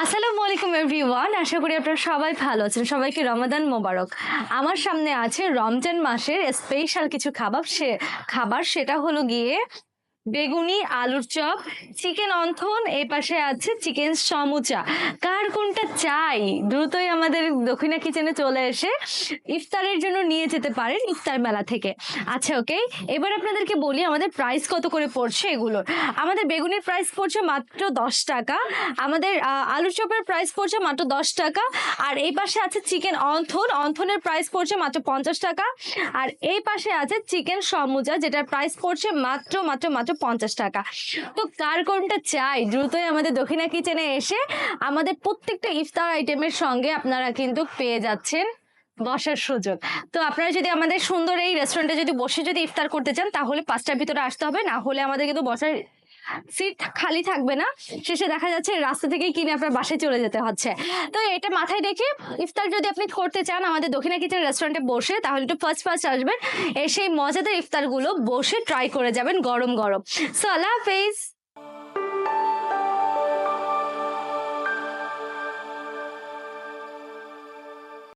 আসসালামু আলাইকুম এভরিওয়ান, আশা করি আপনারা সবাই ভালো আছেন। সবাইকে রমাদান মোবারক। আমার সামনে আছে রমজান মাসের স্পেশাল কিছু খাবার সেটা হলো গিয়ে বেগুনি, আলুর চপ, চিকেন অন্থন, এই পাশে আছে চিকেন সমুচা। কার কোনটা চাই দ্রুতই আমাদের দক্ষিণা কিচেনে চলে এসে ইফতারের জন্য নিয়ে যেতে পারেন ইফতার মেলা থেকে। আচ্ছা, ওকে, এবার আপনাদেরকে বলি আমাদের প্রাইস কত করে পড়ছে এগুলোর। আমাদের বেগুনির প্রাইস পড়ছে মাত্র 10 টাকা। আমাদের আলুর চপের প্রাইস পড়ছে মাত্র 10 টাকা। আর এই পাশে আছে চিকেন অন্থনের প্রাইস পড়ছে মাত্র 50 টাকা। আর এই পাশে আছে চিকেন সমুচা, যেটার প্রাইস পড়ছে মাত্র মাত্র মাত্র 50 টাকা। তো কার কোনটা চাই দ্রুতই আমাদের দক্ষিণা কিচেনে এসে আমাদের প্রত্যেকটা ইফতার আইটেমের সঙ্গে আপনারা কিন্তু পেয়ে যাচ্ছেন বসার সুযোগ। তো আপনারা যদি আমাদের সুন্দর এই রেস্টুরেন্টে যদি বসে যদি ইফতার করতে চান তাহলে 5টার ভিতরে আসতে হবে, না হলে আমাদের কিন্তু বসার সিট খালি থাকবে না। শেষে দেখা যাচ্ছে রাস্তা থেকেই কিনে আপনার বাসায় চলে যেতে হচ্ছে। তো এটা মাথায় রেখে ইফতার যদি আপনি করতে চান আমাদের দক্ষিণা কিচেন রেস্টুরেন্টে বসে, তাহলে একটু ফার্স্ট আসবেন, এসে মজাদার ইফতারগুলো বসে ট্রাই করে যাবেন গরম গরম। সো আল্লাহ হাফেজ।